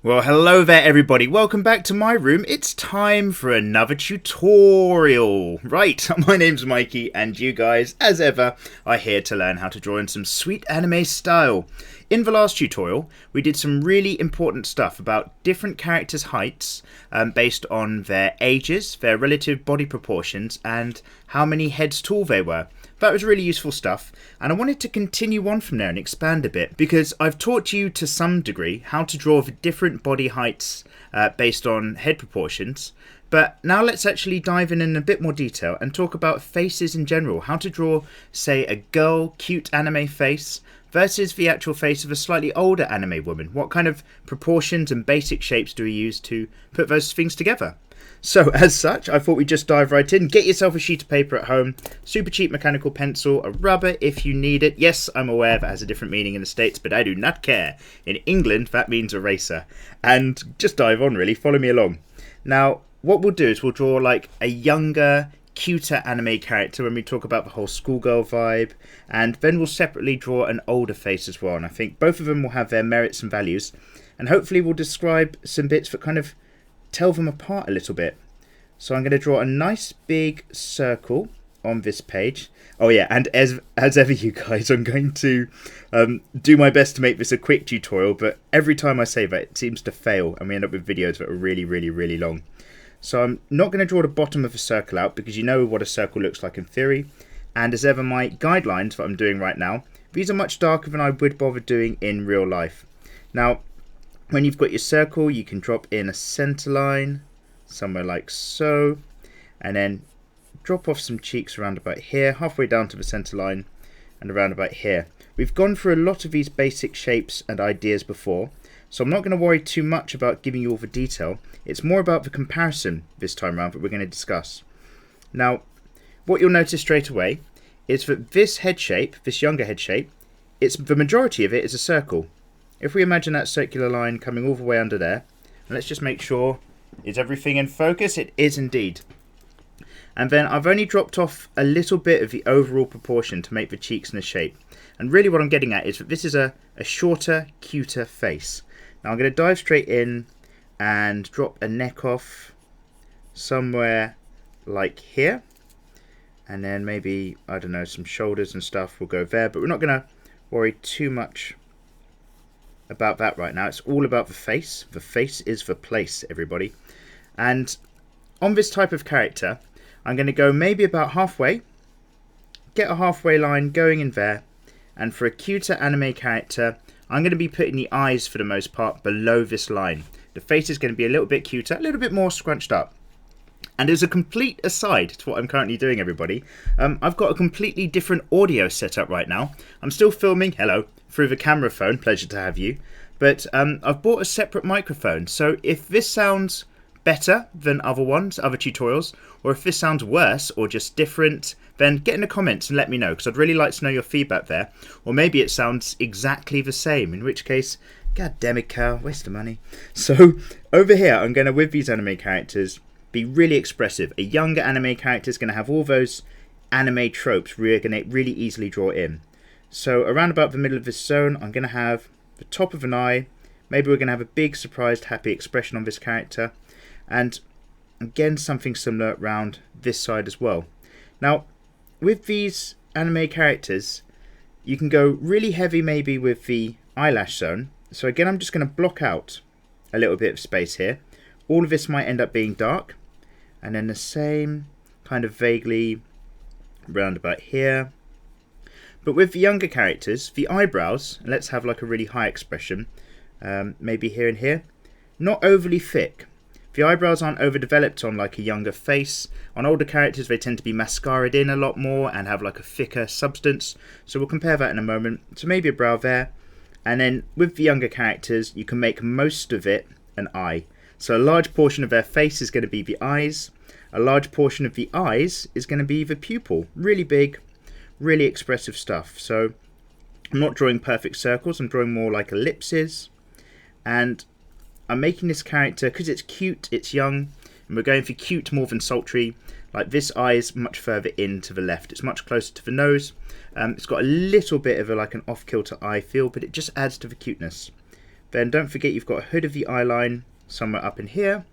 Well, hello there everybody, welcome back to my room. It's time for another tutorial. Right, my name's Mikey and you guys, as ever, are here to learn how to draw in some sweet anime style. In the last tutorial, we did some really important stuff about different characters' heights based on their ages, their relative body proportions, and how many heads tall they were. That was really useful stuff, and I wanted to continue on from there and expand a bit, because I've taught you to some degree how to draw the different body heights based on head proportions, but now let's actually dive in a bit more detail and talk about faces in general, how to draw, say, a girl, cute anime face versus the actual face of a slightly older anime woman. What kind of proportions and basic shapes do we use to put those things together? So as such, I thought we'd just dive right in. Get yourself a sheet of paper at home, super cheap mechanical pencil, a rubber if you need it. Yes, I'm aware that has a different meaning in the States, but I do not care. In England, that means eraser. And just dive on really, follow me along. Now, what we'll do is we'll draw like a younger, cuter anime character when we talk about the whole schoolgirl vibe, and then we'll separately draw an older face as well. And I think both of them will have their merits and values, and hopefully we'll describe some bits that kind of tell them apart a little bit. So I'm going to draw a nice big circle on this page. Oh yeah, and as ever you guys, I'm going to do my best to make this a quick tutorial, but every time I say that it seems to fail and we end up with videos that are really long. So I'm not going to draw the bottom of a circle out because you know what a circle looks like in theory, and as ever my guidelines that I'm doing right now, these are much darker than I would bother doing in real life. Now when you've got your circle, you can drop in a center line somewhere like so, and then drop off some cheeks around about here, halfway down to the center line, and around about here. We've gone through a lot of these basic shapes and ideas before, so I'm not going to worry too much about giving you all the detail. It's more about the comparison this time around that we're going to discuss. Now, what you'll notice straight away is that this head shape, this younger head shape, the majority of it is a circle. If we imagine that circular line coming all the way under there, and let's just make sure, is everything in focus? It is indeed. And then I've only dropped off a little bit of the overall proportion to make the cheeks and the shape. And really what I'm getting at is that this is a shorter, cuter face. Now I'm going to dive straight in and drop a neck off somewhere like here. And then maybe, I don't know, some shoulders and stuff will go there. But we're not going to worry too much about that right now. It's all about the face. The face is the place, everybody. And on this type of character, I'm going to go maybe about halfway, get a halfway line going in there, and for a cuter anime character, I'm going to be putting the eyes for the most part below this line. The face is going to be a little bit cuter, a little bit more scrunched up. And as a complete aside to what I'm currently doing, everybody, I've got a completely different audio setup right now. I'm still filming, hello, through the camera phone, pleasure to have you. But I've bought a separate microphone, so if this sounds better than other ones, other tutorials, or if this sounds worse or just different, then get in the comments and let me know, because I'd really like to know your feedback there. Or maybe it sounds exactly the same, in which case, god damn it, Carl, waste of money. So over here, I'm going to, with these anime characters, be really expressive. A younger anime character is going to have all those anime tropes we're going to really easily draw in. So around about the middle of this zone, I'm going to have the top of an eye. Maybe we're going to have a big, surprised, happy expression on this character. And again, something similar around this side as well. Now, with these anime characters, you can go really heavy maybe with the eyelash zone. So again, I'm just going to block out a little bit of space here. All of this might end up being dark. And then the same kind of vaguely round about here. But with the younger characters, the eyebrows, and let's have like a really high expression, maybe here and here, not overly thick. The eyebrows aren't overdeveloped on like a younger face. On older characters, they tend to be mascaraed in a lot more and have like a thicker substance. So we'll compare that in a moment. So maybe a brow there. And then with the younger characters, you can make most of it an eye. So a large portion of their face is going to be the eyes. A large portion of the eyes is going to be the pupil. Really big, really expressive stuff. So I'm not drawing perfect circles. I'm drawing more like ellipses. And I'm making this character, because it's cute, it's young, and we're going for cute more than sultry. Like this eye is much further in to the left. It's much closer to the nose. It's got a little bit of like an off-kilter eye feel, but it just adds to the cuteness. Then don't forget you've got a hood of the eye line somewhere up in here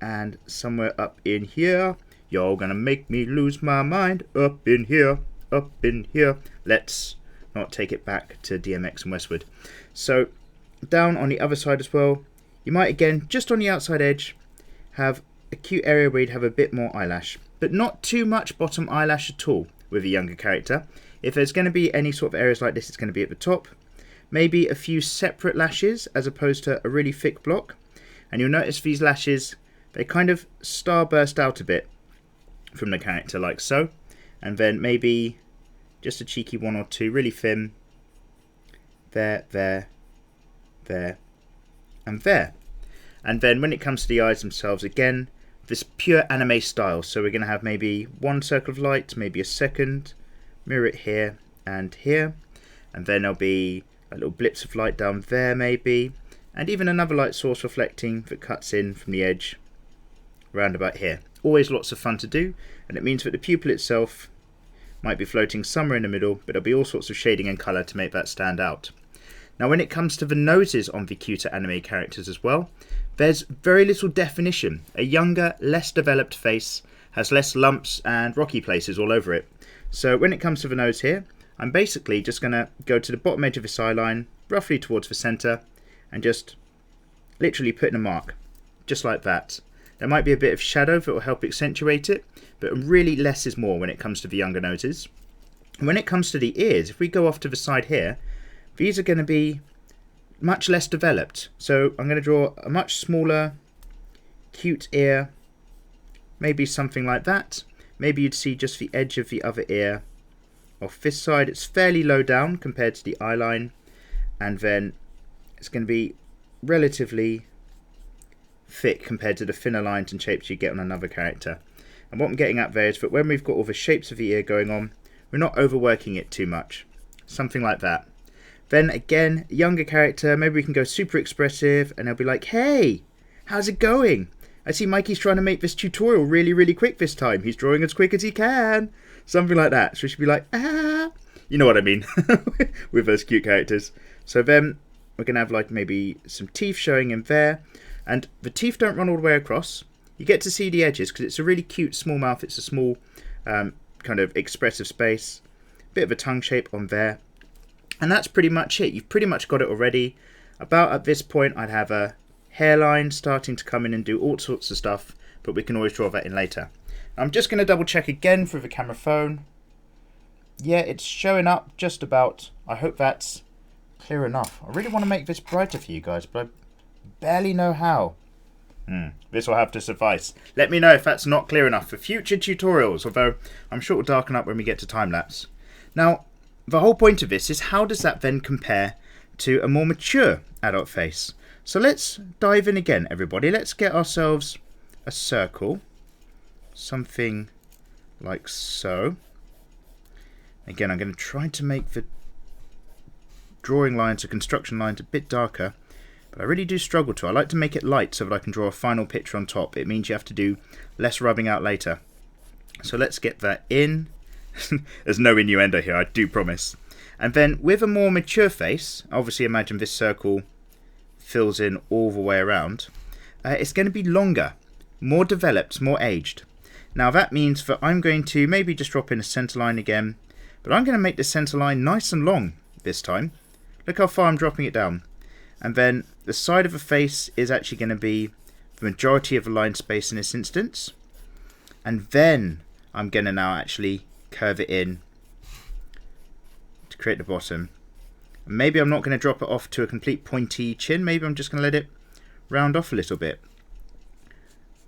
and somewhere up in here. You're gonna make me lose my mind. Up in here, up in here. Let's not take it back to DMX and Westwood. So down on the other side as well, you might again, just on the outside edge, have a cute area where you'd have a bit more eyelash. But not too much bottom eyelash at all with a younger character. If there's going to be any sort of areas like this, it's going to be at the top. Maybe a few separate lashes as opposed to a really thick block. And you'll notice these lashes, they kind of starburst out a bit from the character like so. And then maybe just a cheeky one or two, really thin. There, there, there, and there. And then when it comes to the eyes themselves, again, this pure anime style. So we're going to have maybe one circle of light, maybe a second, mirror it here and here. And then there'll be a little blips of light down there maybe. And even another light source reflecting that cuts in from the edge round about here. Always lots of fun to do. And it means that the pupil itself might be floating somewhere in the middle, but there'll be all sorts of shading and colour to make that stand out. Now when it comes to the noses on the cuter anime characters as well, there's very little definition. A younger, less developed face has less lumps and rocky places all over it. So when it comes to the nose here, I'm basically just going to go to the bottom edge of this eye line, roughly towards the centre, and just literally put in a mark, just like that. There might be a bit of shadow that will help accentuate it, but really less is more when it comes to the younger noses. And when it comes to the ears, if we go off to the side here, these are going to be much less developed. So I'm going to draw a much smaller, cute ear, maybe something like that. Maybe you'd see just the edge of the other ear off this side. It's fairly low down compared to the eye line, and then it's going to be relatively thick compared to the thinner lines and shapes you get on another character. And what I'm getting at there is that when we've got all the shapes of the ear going on, we're not overworking it too much. Something like that. Then again, a younger character, maybe we can go super expressive and they'll be like, hey, how's it going? I see Mikey's trying to make this tutorial really, really quick this time. He's drawing as quick as he can. Something like that. So we should be like, ah. You know what I mean with those cute characters. So then we're going to have like maybe some teeth showing in there. And the teeth don't run all the way across. You get to see the edges because it's a really cute small mouth. It's a small kind of expressive space. Bit of a tongue shape on there. And that's pretty much it. You've pretty much got it already. About at this point, I'd have a hairline starting to come in and do all sorts of stuff. But we can always draw that in later. I'm just going to double check again through the camera phone. Yeah, it's showing up just about. I hope that's clear enough. I really want to make this brighter for you guys, but I barely know how. This will have to suffice. Let me know if that's not clear enough for future tutorials, although I'm sure it will darken up when we get to time-lapse. Now, the whole point of this is how does that then compare to a more mature adult face? So let's dive in again, everybody. Let's get ourselves a circle. Something like so. Again, I'm going to try to make the drawing lines, the construction lines, a bit darker. But I really do struggle to. I like to make it light so that I can draw a final picture on top. It means you have to do less rubbing out later. So let's get that in. There's no innuendo here, I do promise. And then with a more mature face, obviously imagine this circle fills in all the way around. It's going to be longer, more developed, more aged. Now that means that I'm going to maybe just drop in a centre line again. But I'm going to make the centre line nice and long this time. Look how far I'm dropping it down. And then the side of the face is actually going to be the majority of the line space in this instance. And then I'm going to now actually curve it in to create the bottom. And maybe I'm not going to drop it off to a complete pointy chin. Maybe I'm just going to let it round off a little bit.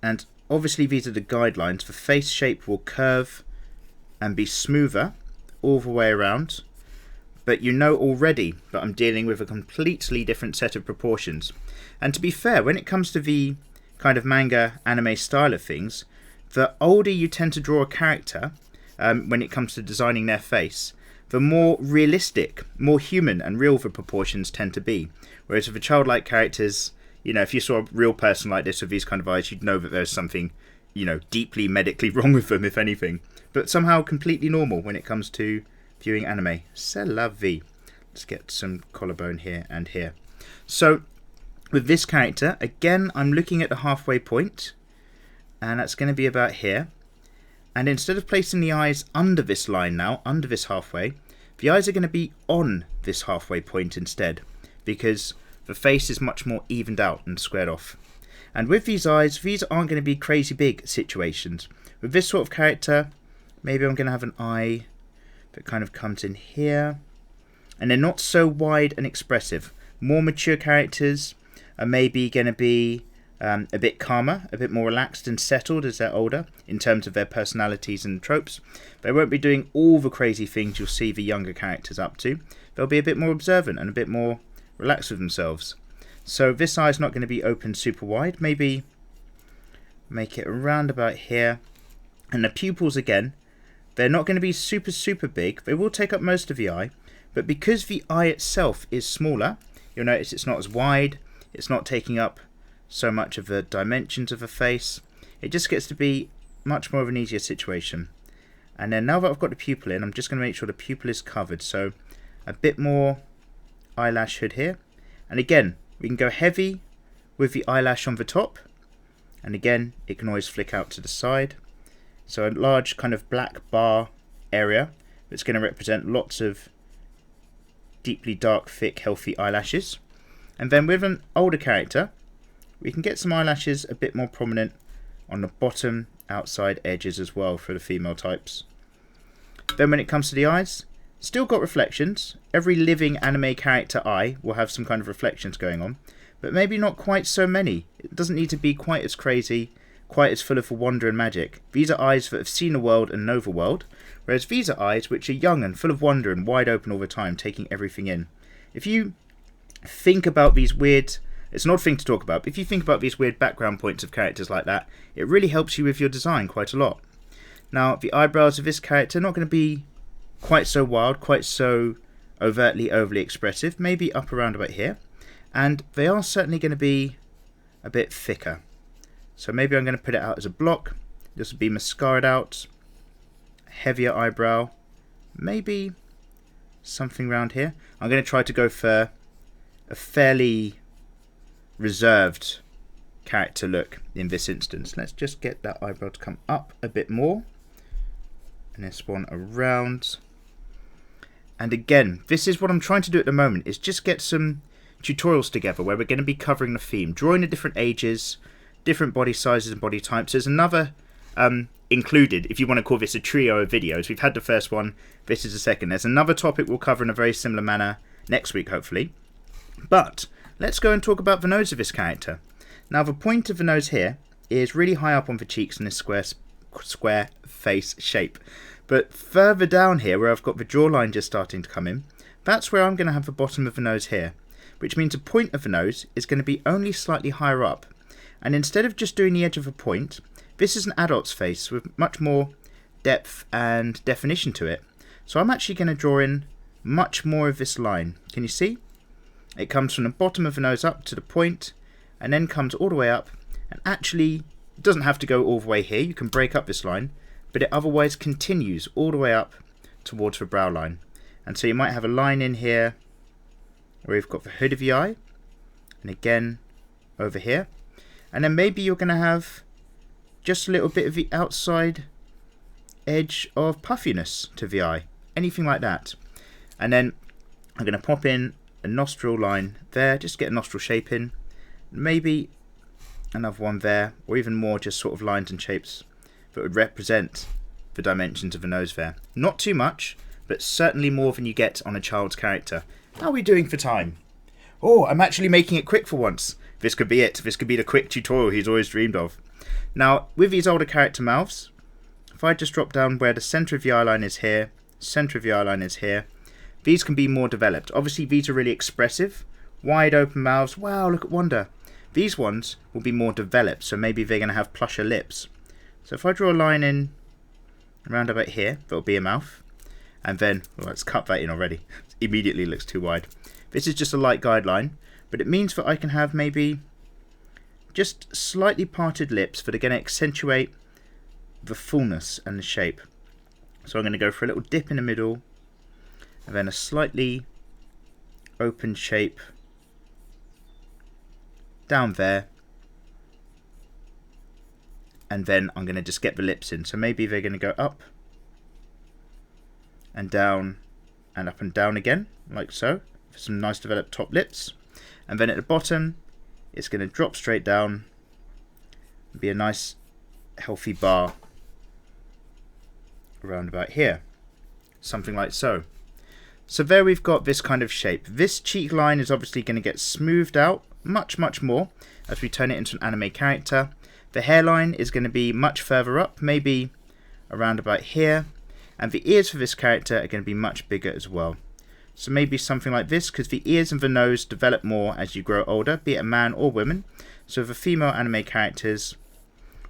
And obviously these are the guidelines. The face shape will curve and be smoother all the way around. But you know already that I'm dealing with a completely different set of proportions. And to be fair, when it comes to the kind of manga anime style of things, the older you tend to draw a character, when it comes to designing their face, the more realistic, more human and real the proportions tend to be. Whereas with the childlike characters, you know, if you saw a real person like this with these kind of eyes, you'd know that there's something, you know, deeply medically wrong with them, if anything. But somehow completely normal when it comes to viewing anime. C'est la vie. Let's get some collarbone here and here. So With this character, again, I'm looking at the halfway point, and that's going to be about here. And instead of placing the eyes under this line now, under this halfway, the eyes are going to be on this halfway point instead, because the face is much more evened out and squared off. And with these eyes, these aren't going to be crazy big situations. With this sort of character, maybe I'm going to have an eye that kind of comes in here. And they're not so wide and expressive. More mature characters are maybe going to be a bit calmer, a bit more relaxed and settled as they're older in terms of their personalities and tropes. They won't be doing all the crazy things you'll see the younger characters up to. They'll be a bit more observant and a bit more relaxed with themselves. So this eye is not going to be open super wide. Maybe make it around about here. And the pupils again, they're not going to be super big. They will take up most of the eye. But because the eye itself is smaller, you'll notice it's not as wide. It's not taking up so much of the dimensions of the face. It just gets to be much more of an easier situation. And then now that I've got the pupil in, I'm just going to make sure the pupil is covered. So a bit more eyelash hood here. And again, we can go heavy with the eyelash on the top. And again, it can always flick out to the side. So a large kind of black bar area that's going to represent lots of deeply dark, thick, healthy eyelashes. And then with an older character, we can get some eyelashes a bit more prominent on the bottom outside edges as well for the female types. Then when it comes to the eyes, still got reflections. Every living anime character eye will have some kind of reflections going on, but maybe not quite so many. It doesn't need to be quite as crazy, quite as full of wonder and magic. These are eyes that have seen the world and know the world, whereas these are eyes which are young and full of wonder and wide open all the time, taking everything in. If you think about these weird, it's an odd thing to talk about, but if you think about these weird background points of characters like that, it really helps you with your design quite a lot. Now, the eyebrows of this character are not going to be quite so wild, quite so overtly, overly expressive, maybe up around about here, and they are certainly going to be a bit thicker. So maybe I'm going to put it out as a block. This will be mascaraed out, heavier eyebrow, maybe something around here. I'm going to try to go for a fairly reserved character look in this instance. Let's just get that eyebrow to come up a bit more, and this one around. And again, this is what I'm trying to do at the moment, is just get some tutorials together where we're going to be covering the theme, drawing the different ages, different body sizes and body types. There's another included, if you want to call this a trio of videos. We've had the first one, this is the second. There's another topic we'll cover in a very similar manner next week, hopefully. But let's go and talk about the nose of this character. Now, the point of the nose here is really high up on the cheeks in this square face shape. But further down here, where I've got the jawline just starting to come in, that's where I'm going to have the bottom of the nose here, which means the point of the nose is going to be only slightly higher up. And instead of just doing the edge of a point, this is an adult's face with much more depth and definition to it. So I'm actually going to draw in much more of this line. Can you see? It comes from the bottom of the nose up to the point, and then comes all the way up, and actually it doesn't have to go all the way here. You can break up this line, but it otherwise continues all the way up towards the brow line. And so you might have a line in here where we've got the hood of the eye, and again over here. And then maybe you're going to have just a little bit of the outside edge of puffiness to the eye. Anything like that. And then I'm going to pop in a nostril line there, just get a nostril shape in. Maybe another one there, or even more just sort of lines and shapes that would represent the dimensions of the nose there. Not too much, but certainly more than you get on a child's character. How are we doing for time? Oh, I'm actually making it quick for once. This could be it. This could be the quick tutorial he's always dreamed of. Now, with these older character mouths, if I just drop down where the centre of the eyeline is here, centre of the eyeline is here, these can be more developed. Obviously, these are really expressive. Wide open mouths. Wow, look at wonder. These ones will be more developed, so maybe they're going to have plusher lips. So if I draw a line in around about here, that'll be a mouth. And then, well, let's cut that in already. It immediately looks too wide. This is just a light guideline, but it means that I can have maybe just slightly parted lips that are going to accentuate the fullness and the shape. So I'm going to go for a little dip in the middle, and then a slightly open shape down there. And then I'm going to just get the lips in. So maybe they're going to go up and down and up and down again, like so, for some nice developed top lips. And then at the bottom, it's going to drop straight down and be a nice healthy bar around about here. Something like so. So there we've got this kind of shape. This cheek line is obviously going to get smoothed out much more as we turn it into an anime character. The hairline is going to be much further up, maybe around about here. And the ears for this character are going to be much bigger as well. So maybe something like this, because the ears and the nose develop more as you grow older, be it a man or woman. So for female anime characters,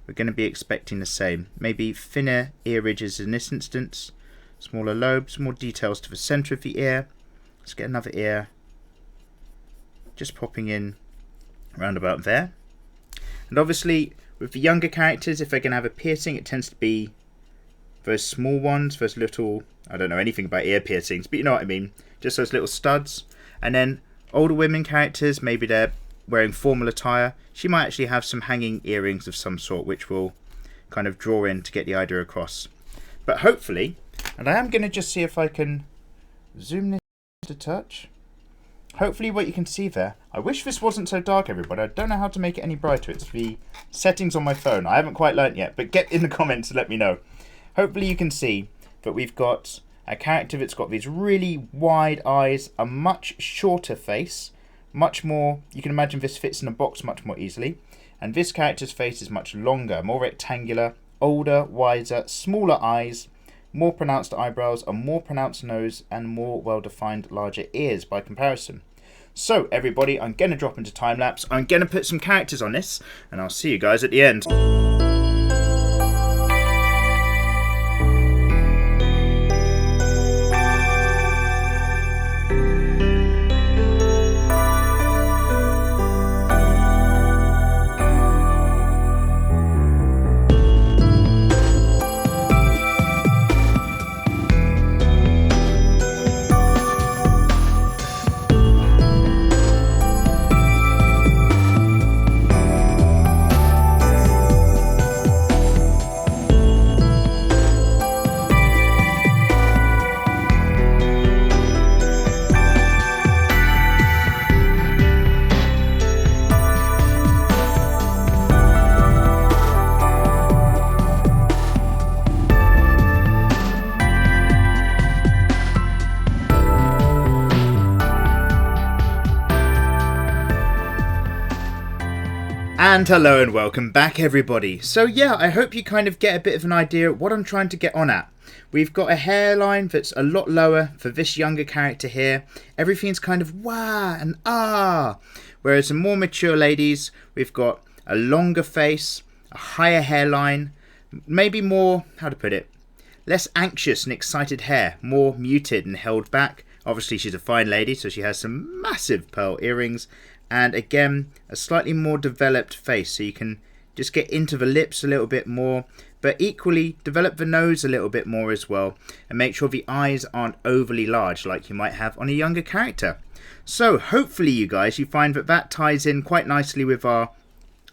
we're going to be expecting the same. Maybe thinner ear ridges in this instance, smaller lobes, more details to the centre of the ear. Let's get another ear just popping in around about there. And obviously, with the younger characters, if they're going to have a piercing, it tends to be those small ones, those little, I don't know anything about ear piercings, but you know what I mean, just those little studs. And then older women characters, maybe they're wearing formal attire, she might actually have some hanging earrings of some sort, which will kind of draw in to get the idea across. But hopefully, and I am going to just see if I can zoom this a touch. Hopefully what you can see there, I wish this wasn't so dark everybody, I don't know how to make it any brighter, it's the settings on my phone, I haven't quite learnt yet, but get in the comments and let me know. Hopefully you can see that we've got a character that's got these really wide eyes, a much shorter face, much more, you can imagine this fits in a box much more easily, and this character's face is much longer, more rectangular, older, wiser, smaller eyes, more pronounced eyebrows, a more pronounced nose, and more well-defined larger ears by comparison. So everybody, I'm going to drop into time-lapse, I'm going to put some characters on this, and I'll see you guys at the end. And hello and welcome back everybody. So yeah, I hope you kind of get a bit of an idea of what I'm trying to get on at. We've got a hairline that's a lot lower for this younger character here. Everything's kind of wah and ah. Whereas the more mature ladies, we've got a longer face, a higher hairline, maybe more, how to put it, less anxious and excited hair, more muted and held back. Obviously she's a fine lady, so she has some massive pearl earrings. And again, a slightly more developed face, so you can just get into the lips a little bit more, but equally develop the nose a little bit more as well, and make sure the eyes aren't overly large like you might have on a younger character. So hopefully you guys, you find that that ties in quite nicely with our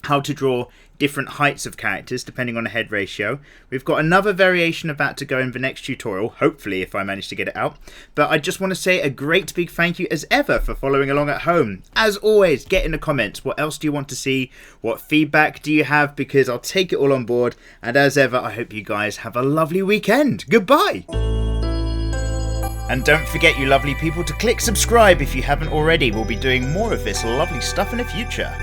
how to draw different heights of characters depending on the head ratio. We've got another variation of that to go in the next tutorial, hopefully if I manage to get it out. But I just want to say a great big thank you as ever for following along at home. As always, get in the comments, what else do you want to see? What feedback do you have? Because I'll take it all on board. And as ever, I hope you guys have a lovely weekend. Goodbye! And don't forget, you lovely people, to click subscribe if you haven't already. We'll be doing more of this lovely stuff in the future.